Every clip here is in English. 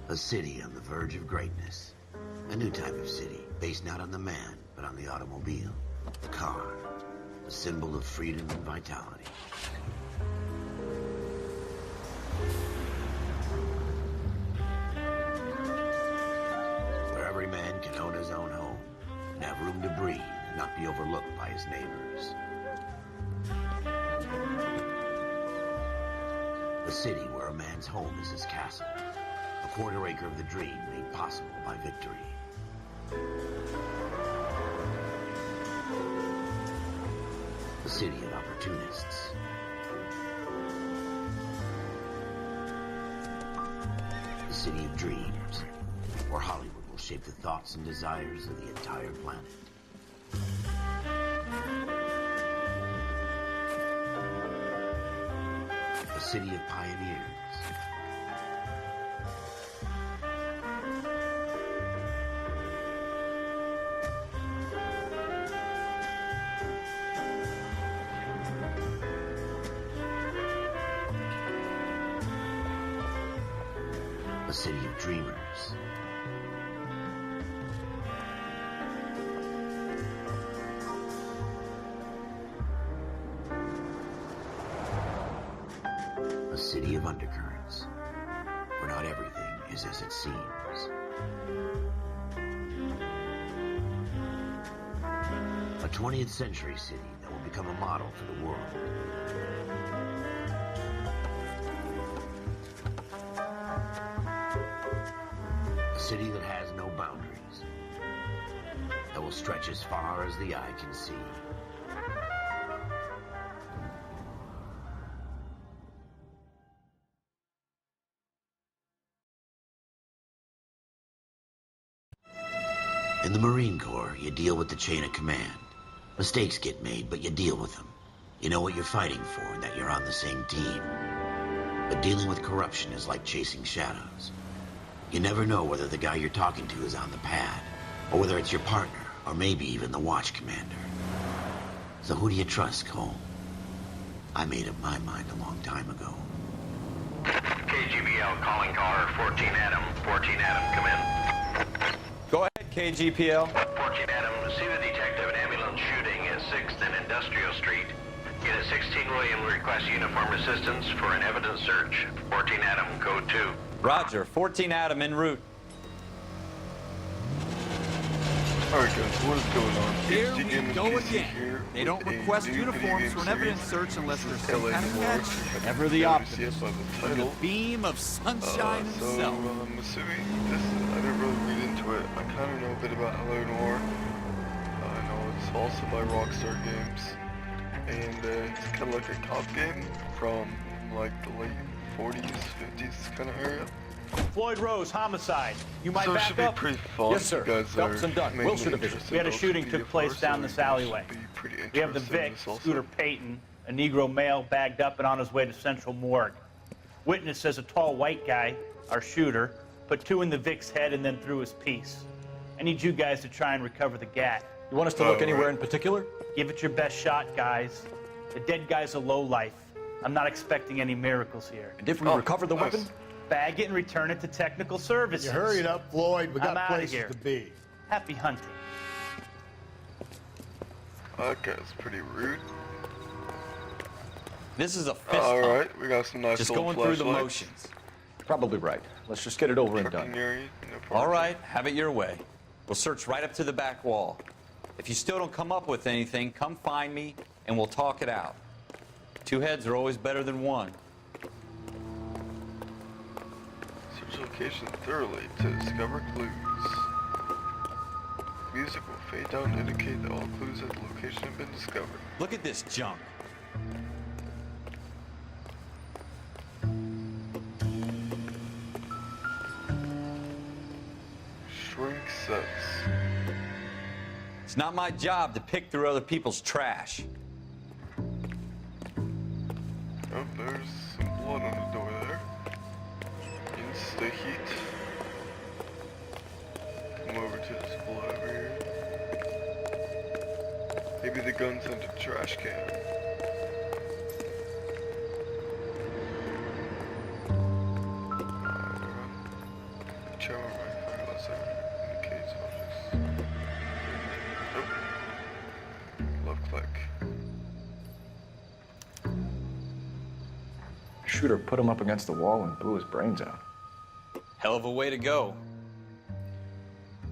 A city on the verge of greatness. A new type of city, based not on the man, but on the automobile. The car. A symbol of freedom and vitality. Where every man can own his own home, and have room to breathe, and not be overlooked by his neighbors. A city where a man's home is his castle. A quarter acre of the dream made possible by victory. A city of opportunists. A city of dreams, where Hollywood will shape the thoughts and desires of the entire planet. A city of pioneers. A city of dreamers. A city of undercurrents, where not everything is as it seems. A 20th century city that will become a model for the world. A city that has no boundaries, that will stretch as far as the eye can see. In the Marine Corps, you deal with the chain of command. Mistakes get made, but you deal with them. You know what you're fighting for and that you're on the same team. But dealing with corruption is like chasing shadows. You never know whether the guy you're talking to is on the pad, or whether it's your partner, or maybe even the watch commander. So who do you trust, Cole? I made up my mind a long time ago. KGBL calling caller 14 Adam. 14 Adam, come in. Go ahead, KGPL. 14 Adam, see the detective, an ambulance shooting at 6th and Industrial Street. Unit 16 William requests uniform assistance for an evidence search. 14 Adam, code 2. Roger, 14 Adam en route. Alright guys, what is going on? Here we go HDgamerzPC again. here They don't with a request new uniforms video for an game evidence series. search unless This there's is some L.A kind of Noire. catch. You Ever the can see it optimist. by the From the title. beam of sunshine So himself. I'm assuming this, I didn't really read into it. I kind of know a bit about L.A Noire. I know it's also by Rockstar Games. And it's kind of like a cop game from like the late 40s, 50s kind of area. Floyd Rose, homicide. You might So it back should be up? pretty fun. Yes, sir. You guys Phelps are and Dunn, mainly Wilshire Division. interested We had a in shooting social took media place for, down so this you guys alleyway. should be pretty We have the interested in Vic, this also. Scooter Payton, a Negro male bagged up and on his way to Central Morgue. Witness says a tall white guy, our shooter, put 2 in the Vic's head and then threw his piece. I need you guys to try and recover the gat. You want us to look Oh, anywhere right. in particular? Give it your best shot, guys. The dead guy's a lowlife. I'm not expecting any miracles here. And if we Oh, recover the nice. weapon? Bag it and return it to technical services. You hurry it up, Floyd. We I'm got outta places here. to be. Happy hunting. That guy's pretty rude. This is a fist pump. Alright, we got some nice Just little going through the flashlights. motions. Probably right. Let's just get it over and Trucking done. area, no problem. All right, have it your way. We'll search right up to the back wall. If you still don't come up with anything, come find me and we'll talk it out. 2 heads are always better than 1. Search location thoroughly to discover clues. Music will fade down to indicate that all clues at the location have been discovered. Look at this junk. Shrink sets. It's not my job to pick through other people's trash. Oh, there's some blood on the door there. Insta heat. Come over to this blood over here. Maybe the gun's in the trash can. Whichever way less indicates objects. Nope. Left click. Schroeder put him up against the wall and blew his brains out. Hell of a way to go.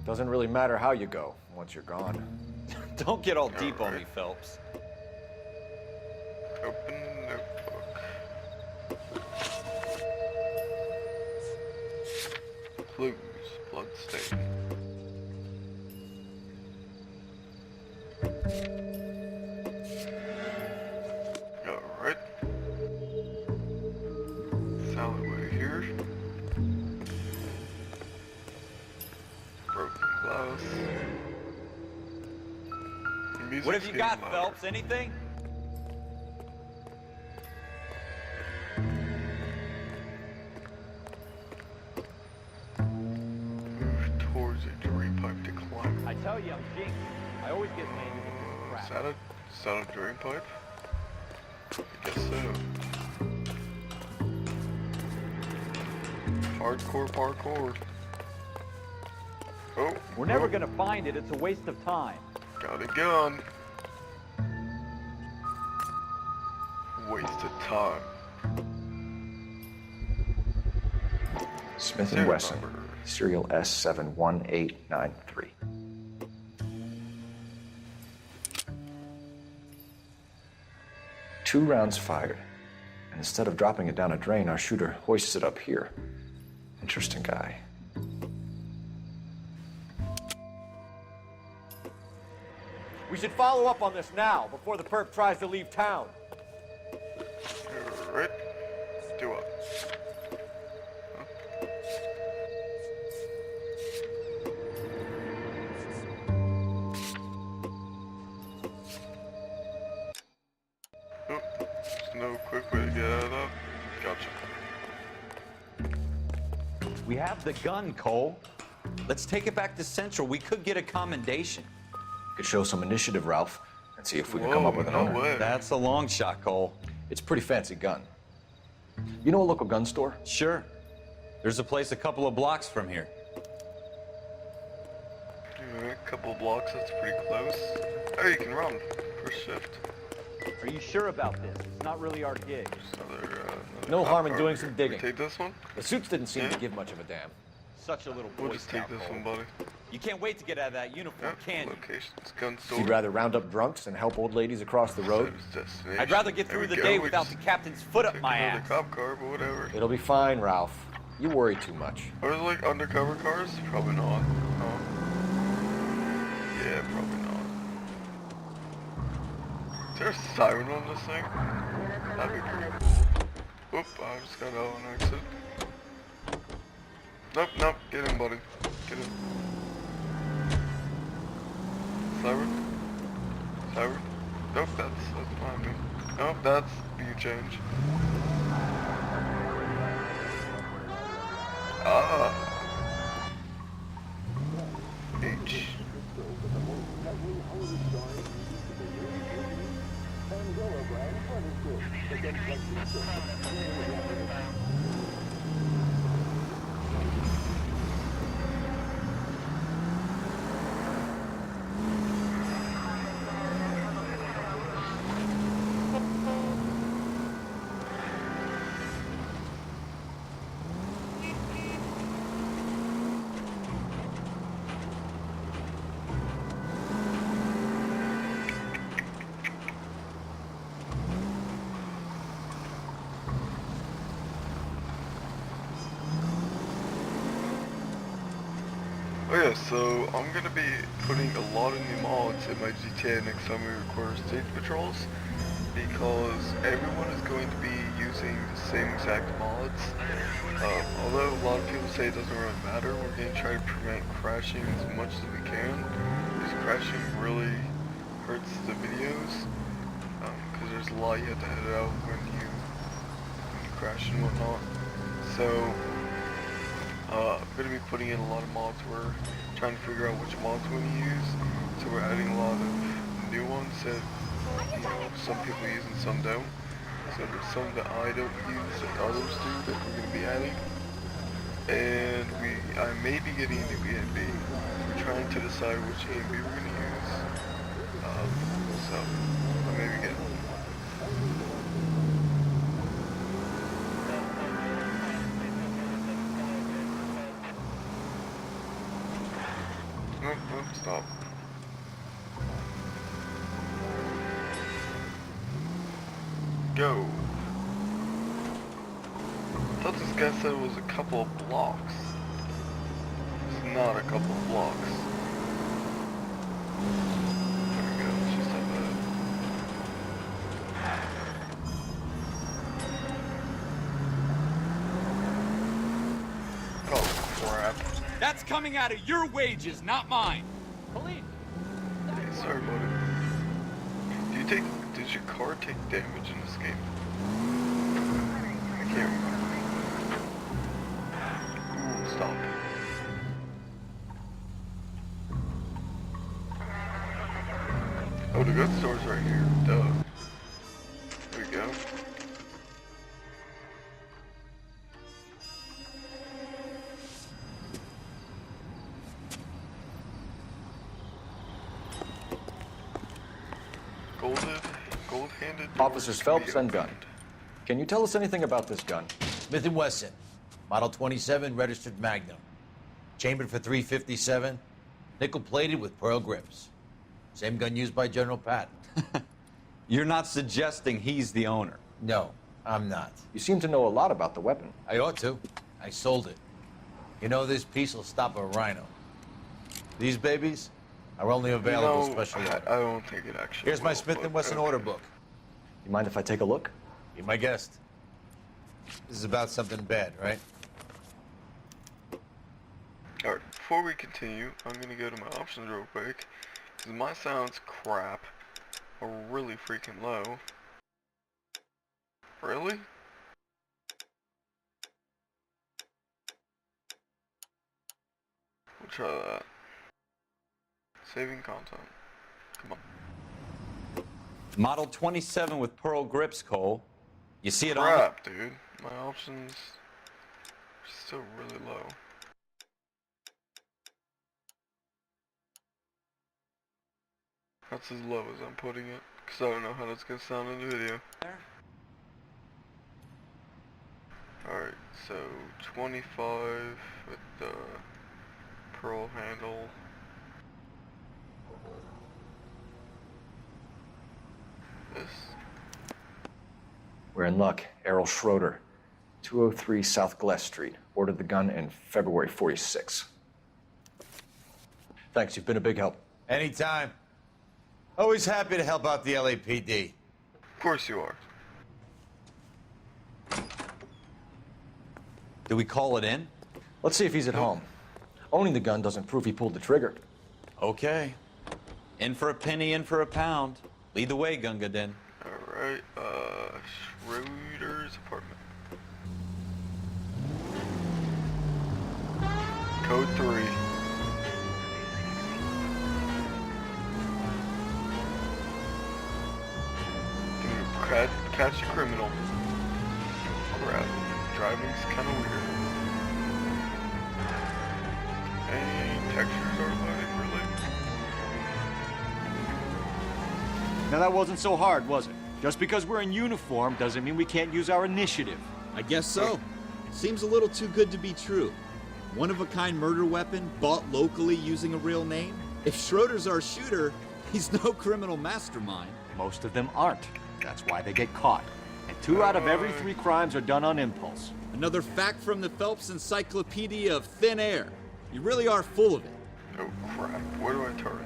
Doesn't really matter how you go once you're gone. Don't get all deep on me, Phelps. Open notebook. Clues. Blood stain. Alright. Alleyway here. Broken glass. Music's What have you getting got, louder. Phelps? Anything? Move towards a drain pipe to climb. I tell you, I'm jinxed. I always get landed in this crap. Is that a drain pipe? I guess so. Hardcore parkour. Oh, We're never gonna find it. It's a waste of time. Got a gun. Waste of time. Smith & Serial Wesson, number. serial S71893. Two rounds fired, and instead of dropping it down a drain, our shooter hoists it up here. Interesting guy. We should follow up on this now, before the perp tries to leave town. Alright. Let's do it. Oh, there's no quick way to get out of that. Gotcha. We have the gun, Cole. Let's take it back to Central. We could get a commendation. Could show some initiative, Ralph, and see if we can come up with an no owner. way. That's a long shot, Cole. It's a pretty fancy gun. You know a local gun store? Sure. There's a place a couple of blocks from here. Alright, a couple of blocks, that's pretty close. Oh, you can run. First shift. Are you sure about this? It's not really our gig. Another No cop harm in car doing here. some digging. We take this one? The suits didn't seem Yeah. to give much of a damn. Such a little We'll Boy just take Scout, this Cole. one, buddy. You can't wait to get out of that uniform, Yeah, can you? locations, gun store. You'd rather round up drunks and help old ladies across the road? Destination. I'd rather get There through we the go, day we without just the captain's foot up took my another ass. cop car, but whatever. It'll be fine, Ralph. You worry too much. Are there like undercover cars? Probably not. No. Yeah, probably not. Is there a siren on this thing? That'd be pretty cool. Oop, I just got out on exit. Nope, nope, get in, buddy. Get in. Siren? Siren? Nope, that's not me. Nope, that's you change. Ah. H. Oh yeah, so I'm gonna be putting a lot of new mods in my GTA next time we record stage patrols, because everyone is going to be using the same exact mods. Although a lot of people say it doesn't really matter, we're going to try to prevent crashing as much as we can, because crashing really hurts the videos, because there's a lot you have to edit out when you crash and whatnot. So I'm going to be putting in a lot of mods. We're trying to figure out which mods we're going to use. So we're adding a lot of new ones that, you know, some people use and some don't. So there's some that I don't use that others do that we're going to be adding. and I may be getting a new E&B. We're trying to decide which E&B we're going to use. So I may be getting. No, stop. Go. I thought this guy said it was a couple of blocks. It's not a couple of blocks. There we go, it's just like that. Oh, crap. That's coming out of your wages, not mine. Police! Hey, sorry, buddy. Does your car take damage in this game? I can't remember. Ooh, stop. Oh, the gun store's right here. Duh. There we go. Gold-handed. Officers Phelps and Gunn. Can you tell us anything about this gun? Smith & Wesson, Model 27, registered Magnum. Chambered for .357, nickel-plated with pearl grips. Same gun used by General Patton. You're not suggesting he's the owner? No, I'm not. You seem to know a lot about the weapon. I ought to. I sold it. You know, this piece will stop a rhino. These babies are only available special order. I don't think it actually Here's my will, Smith but & Wesson order book. You mind if I take a look? Be my guest. This is about something bad, right? Alright, before we continue, I'm gonna go to my options real quick. Because my sound's crap. Or really freaking low. Really? We'll try that. Saving content. Come on. Model 27 with pearl grips, Cole. You see it on Crap, dude. My options are still really low. That's as low as I'm putting it, because I don't know how that's going to sound in the video. Alright, so 25 with the pearl handle. This. We're in luck. Errol Schroeder, 203 South Glass Street. Ordered the gun in February '46. Thanks, you've been a big help. Anytime. Always happy to help out the LAPD. Of course you are. Do we call it in? Let's see if he's at home. Owning the gun doesn't prove he pulled the trigger. Okay. In for a penny, in for a pound. Lead the way, Gunga Din. Alright, Schroeder's apartment. Code 3. Catch a criminal. Crap. Driving's kinda weird. And textures are loading, really? Now that wasn't so hard, was it? Just because we're in uniform doesn't mean we can't use our initiative. I guess so. Seems a little too good to be true. One-of-a-kind murder weapon bought locally using a real name? If Schroeder's our shooter, he's no criminal mastermind. Most of them aren't. That's why they get caught. And 2 out of every 3 crimes are done on impulse. Another fact from the Phelps Encyclopedia of Thin Air. You really are full of it. Oh crap, where do I turn?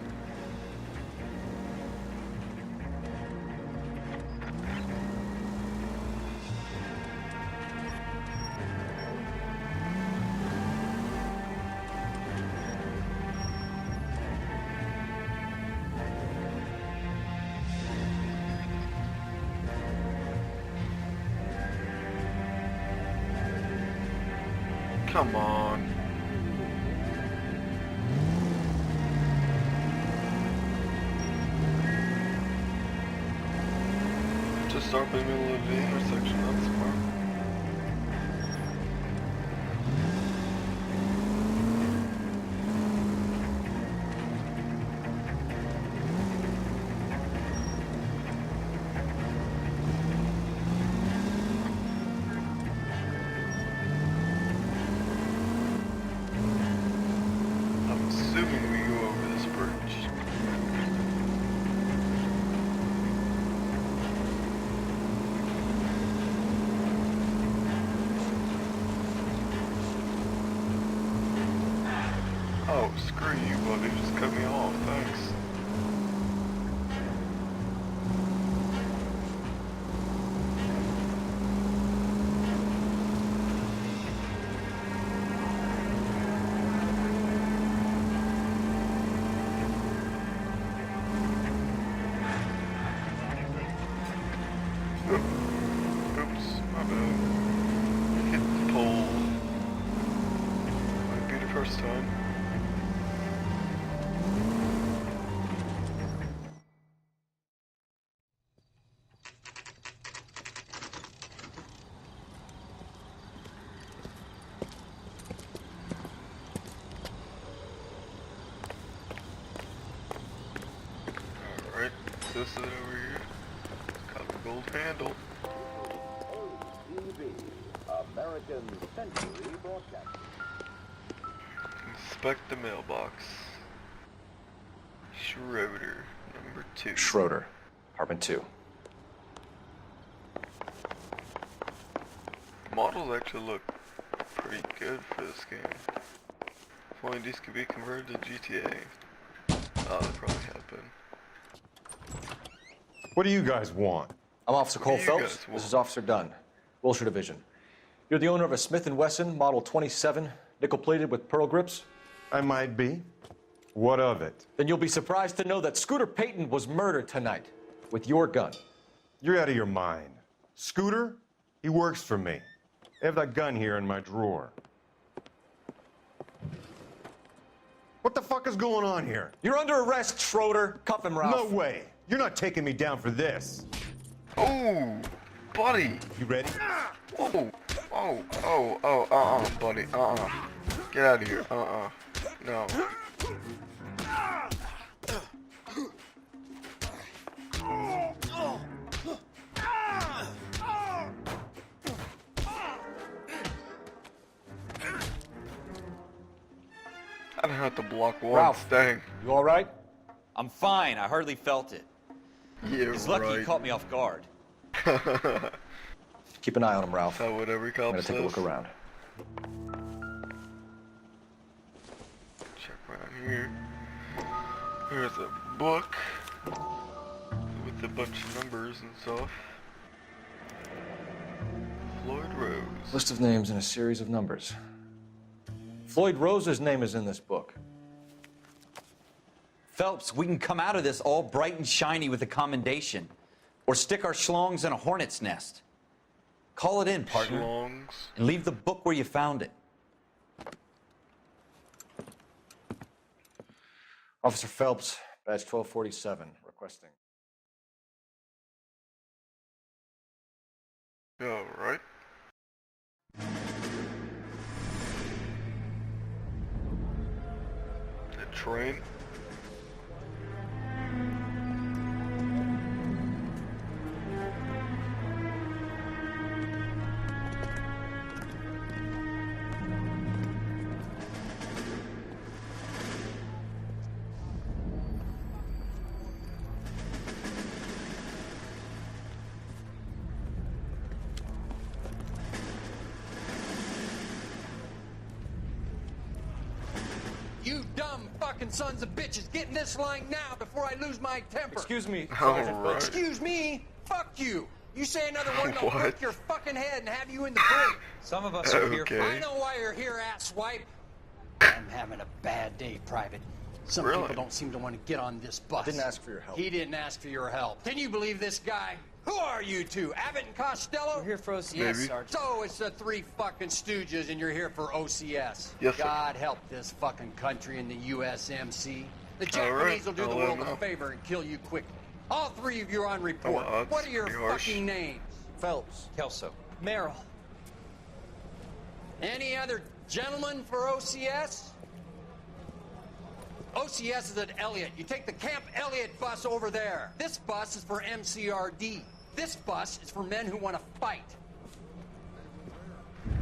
Come on. Just start in the middle of the intersection, that's smart. Oh, screw you, buddy. Just cut me off. Thanks. Oops, my bad. Hit the pole. Might be the first time. Alright, this is over here. It's got the gold handle. American Century Broadcasting. Inspect the mailbox. Schroeder, number 2. Schroeder, apartment 2. The models actually look pretty good for this game. If only these could be converted to GTA. Oh, they probably have been. What do you guys want? I'm Officer Cole you Phelps. guys want? This is Officer Dunn, Wilshire Division. You're the owner of a Smith & Wesson Model 27, nickel-plated with pearl grips? I might be. What of it? Then you'll be surprised to know that Scooter Payton was murdered tonight with your gun. You're out of your mind. Scooter? He works for me. I have that gun here in my drawer. What the fuck is going on here? You're under arrest, Schroeder. Cuff him, Ralph. No way. You're not taking me down for this. Oh, buddy. You ready? Oh, buddy. Get out of here. No. I don't have to block one. Ralph, Dang. You all right? I'm fine. I hardly felt it. Yeah, He's lucky he caught me off guard. Keep an eye on him, Ralph. That's what every cop I'm gonna says. take a look around. Check around here. There's a book with a bunch of numbers and stuff. Floyd Rose. List of names and a series of numbers. Floyd Rose's name is in this book. Phelps, we can come out of this all bright and shiny with a commendation. Or stick our schlongs in a hornet's nest. Call it in, partner. Schlongs. And leave the book where you found it. Officer Phelps, badge 1247, requesting. All right. The train. You dumb fucking sons of bitches, get in this line now before I lose my temper. Excuse me, All Sergeant. right. Excuse me? Fuck you. You say another word and I'll What? break your fucking head and have you in the brig. Some of us are here Okay. I know why you're here, asswipe. I'm having a bad day, Private. Some Really? people don't seem to want to get on this bus. Didn't ask for your help. He didn't ask for your help. Can you believe this guy? Who are you two? Abbott and Costello? We're here for OCS, Maybe. Sergeant. So it's the three fucking stooges and you're here for OCS. Yes, sir. God help this fucking country and the USMC. The All right, Japanese will do the I'll let world him a know. favor and kill you quickly. All three of you are on report. Oh, that's What are your pretty harsh. fucking names? Phelps. Kelso. Merrill. Any other gentlemen for OCS? OCS is at Elliott. You take the Camp Elliott bus over there. This bus is for MCRD. This bus is for men who want to fight.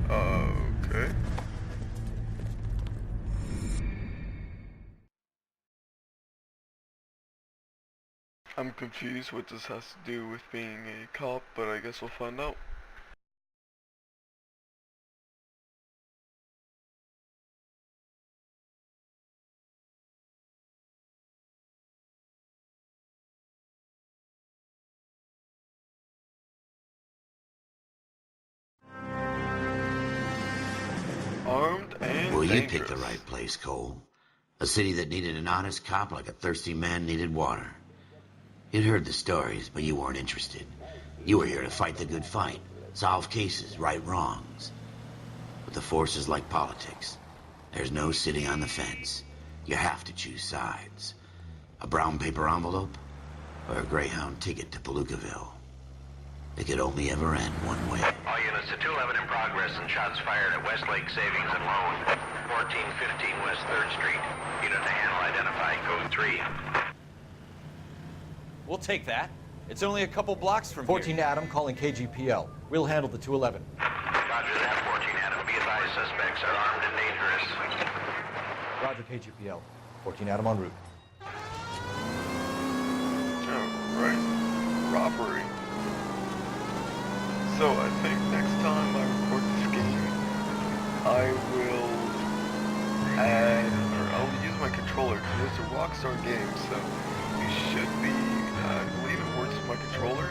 Okay. I'm confused what this has to do with being a cop, but I guess we'll find out. armed and Well, you dangerous. picked the right place, Cole. A city that needed an honest cop like a thirsty man needed water. You'd heard the stories, but you weren't interested. You were here to fight the good fight, solve cases, right wrongs. But the force is like politics. There's no sitting on the fence. You have to choose sides. A brown paper envelope or a Greyhound ticket to Palookaville. It could only ever end one way. All units to 211 in progress and shots fired at Westlake Savings and Loan, 1415 West 3rd Street. Unit to handle identified, code 3. We'll take that. It's only a couple blocks from 14 here. Adam calling KGPL. We'll handle the 211. Roger that, 14 Adam. Be advised, suspects are armed and dangerous. Roger KGPL. 14 Adam en route. Oh, right. Robbery. So I think next time I record this game, I will add, or I'll use my controller, because it's a Rockstar game, so it should be, I believe it works with my controller,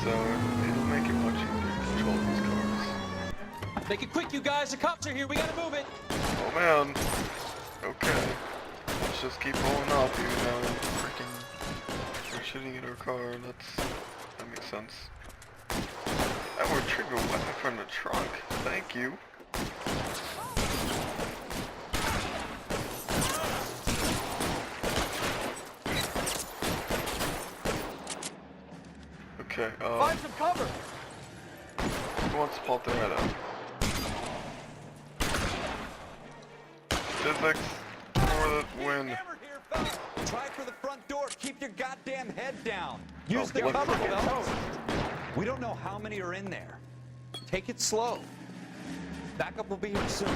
so it'll make it much easier to control these cars. Make it quick, you guys. The cops are here. We gotta move it. Oh man. Okay. Let's just keep rolling up, even though they're shooting at our car. That makes sense. I will retrieve a weapon from the trunk. Thank you. Okay, Find some cover! who wants to pop their head up? Physics for the win. Try for the front door. Keep your goddamn head down. Use the cover, fellas. We don't know how many are in there. Take it slow. Backup will be here soon.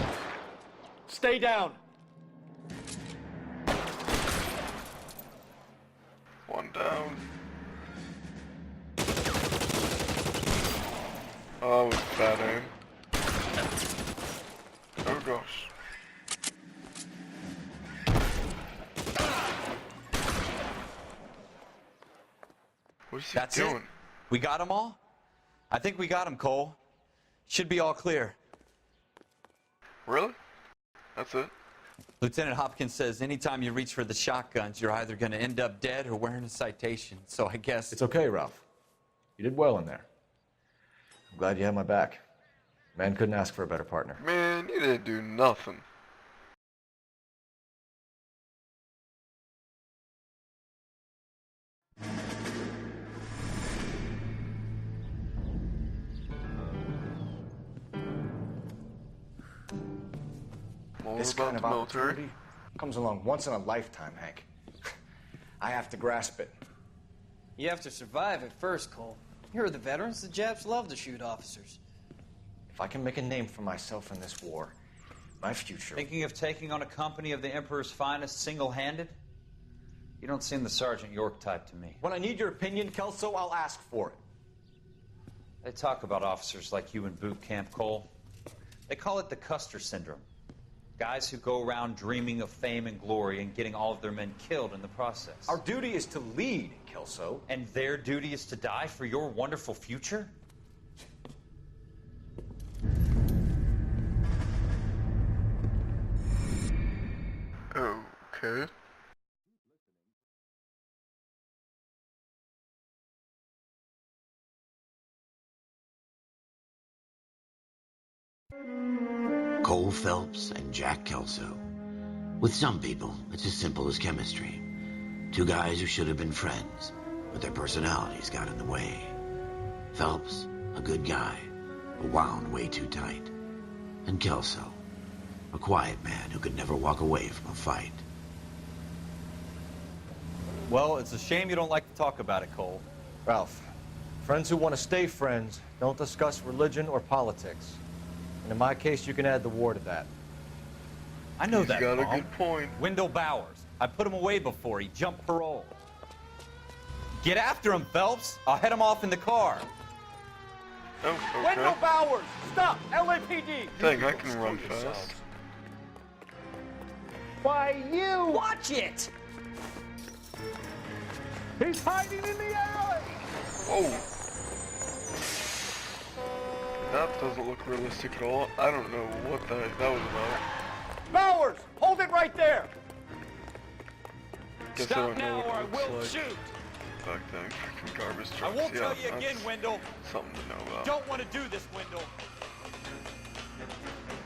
Stay down. One down. Oh, it was bad aim. Oh gosh. What's he That's doing? it. We got them all? I think we got them, Cole. Should be all clear. Really? That's it? Lieutenant Hopkins says anytime you reach for the shotguns, you're either going to end up dead or wearing a citation. So I guess... It's okay, Ralph. You did well in there. I'm glad you had my back. Man couldn't ask for a better partner. Man, you didn't do nothing. More This about kind of the military. opportunity comes along once in a lifetime, Hank. I have to grasp it. You have to survive it first, Cole. You're the veterans. The Japs love to shoot officers. If I can make a name for myself in this war, my future... Thinking of taking on a company of the Emperor's finest single-handed? You don't seem the Sergeant York type to me. When I need your opinion, Kelso, I'll ask for it. They talk about officers like you in boot camp, Cole. They call it the Custer Syndrome. Guys who go around dreaming of fame and glory and getting all of their men killed in the process. Our duty is to lead, Kelso. And their duty is to die for your wonderful future? Okay. Cole Phelps and Jack Kelso. With some people, it's as simple as chemistry. Two guys who should have been friends, but their personalities got in the way. Phelps, a good guy, but wound way too tight. And Kelso, a quiet man who could never walk away from a fight. Well, it's a shame you don't like to talk about it, Cole. Ralph, friends who want to stay friends don't discuss religion or politics. And in my case, you can add the war to that. I know He's that, got a Paul. good point. Wendell Bowers. I put him away before. He jumped parole. Get after him, Phelps. I'll head him off in the car. Oh, okay. Wendell Bowers! Stop! LAPD! Dang, I can run fast. Why, you! Watch it! He's hiding in the alley! Oh! That doesn't look realistic at all. I don't know what the heck that was about. Bowers, hold it right there. Guess I don't know what it looks like. Back then, freaking garbage trucks. I won't tell you that's again, Wendell. Something to know about. Don't want to do this, Wendell.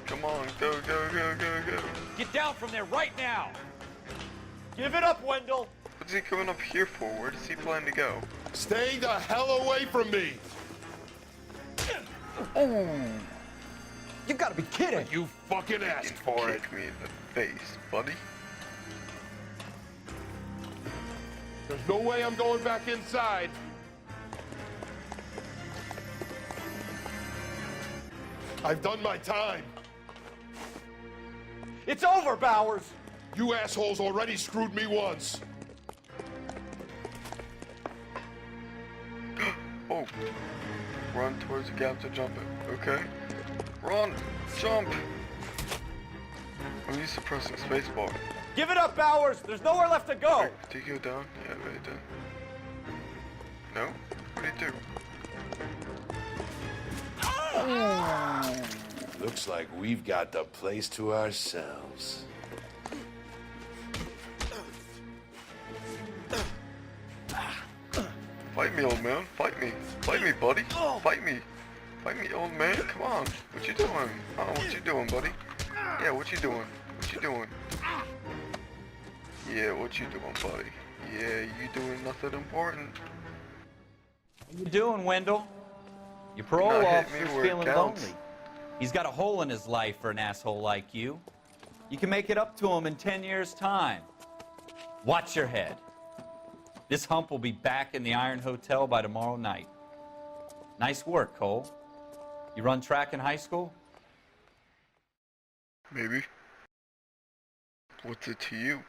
Come on, go, go, go, go, go. Get down from there right now. Give it up, Wendell. What's he coming up here for? Where does he plan to go? Stay the hell away from me! Oh. You gotta be kidding. You fucking asked for it. Kick me in the face, buddy. There's no way I'm going back inside. I've done my time. It's over, Bowers. You assholes already screwed me once. Oh. Run towards the gap to jump it. Okay. Run. Jump. I'm used to pressing spacebar. Give it up, Bowers. There's nowhere left to go. Did you go down? Yeah, I really did. No? What did you do? Looks like we've got the place to ourselves. Fight me, old man. Fight me. Fight me, buddy. Fight me. Fight me, old man. Come on. What you doing? Oh, what you doing, buddy? Yeah, what you doing? What you doing? Yeah, what you doing, buddy? Yeah, you doing nothing important. What you doing, Wendell? Your parole Not hit me officer's where it feeling counts. lonely. He's got a hole in his life for an asshole like you. You can make it up to him in 10 years' time. Watch your head. This hump will be back in the Iron Hotel by tomorrow night. Nice work, Cole. You run track in high school? Maybe. What's it to you?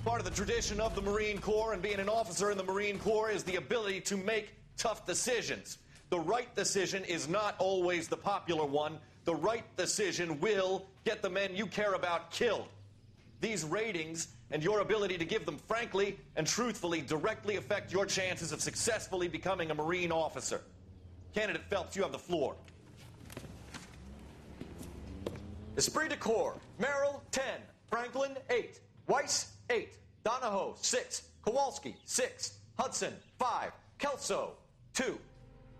Part of the tradition of the Marine Corps and being an officer in the Marine Corps is the ability to make tough decisions. The right decision is not always the popular one. The right decision will get the men you care about killed. These ratings and your ability to give them frankly and truthfully directly affect your chances of successfully becoming a Marine officer. Candidate Phelps, you have the floor. Esprit de Corps, Merrill, 10. Franklin, 8. Weiss, 8. Donahoe, 6. Kowalski, 6. Hudson, 5. Kelso, 2.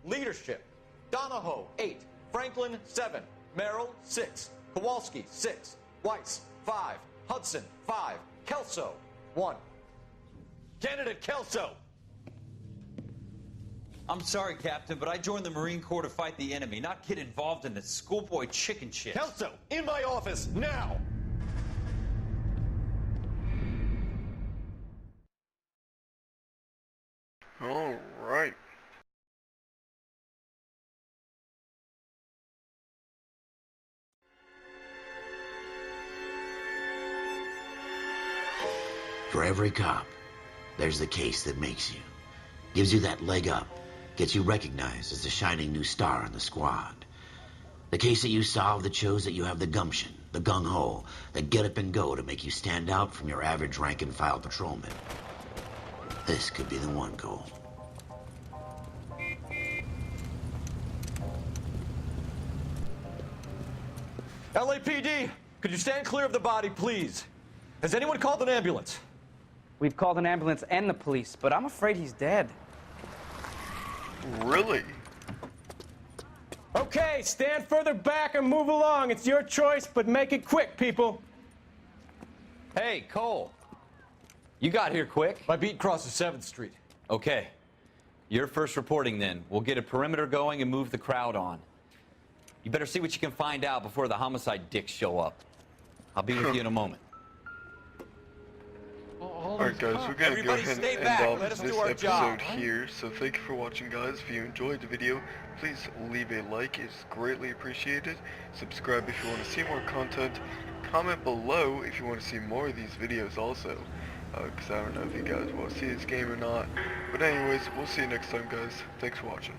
Leadership, Donahoe, 8. Franklin, 7. Merrill, 6. Kowalski, 6. Weiss, 5. Hudson, 5. Kelso, 1. Candidate Kelso. I'm sorry, Captain, but I joined the Marine Corps to fight the enemy, not get involved in this schoolboy chicken shit. Kelso, in my office, now! All right. For every cop, there's the case that makes you. Gives you that leg up. Gets you recognized as the shining new star in the squad. The case that you solve that shows that you have the gumption, the gung-ho, the get up and go to make you stand out from your average rank-and-file patrolman. This could be the one, Cole. LAPD, could you stand clear of the body, please? Has anyone called an ambulance? We've called an ambulance and the police, but I'm afraid he's dead. Really? Okay, stand further back and move along. It's your choice, but make it quick, people. Hey, Cole. You got here quick. My beat crosses 7th Street. Okay. You're first reporting then. We'll get a perimeter going and move the crowd on. You better see what you can find out before the homicide dicks show up. I'll be with you in a moment. Alright guys, we're gonna go ahead and end off this episode here. So thank you for watching, guys. If you enjoyed the video, please leave a like. It's greatly appreciated. Subscribe if you want to see more content. Comment below if you want to see more of these videos also. Because I don't know if you guys want to see this game or not. But anyways, we'll see you next time, guys. Thanks for watching.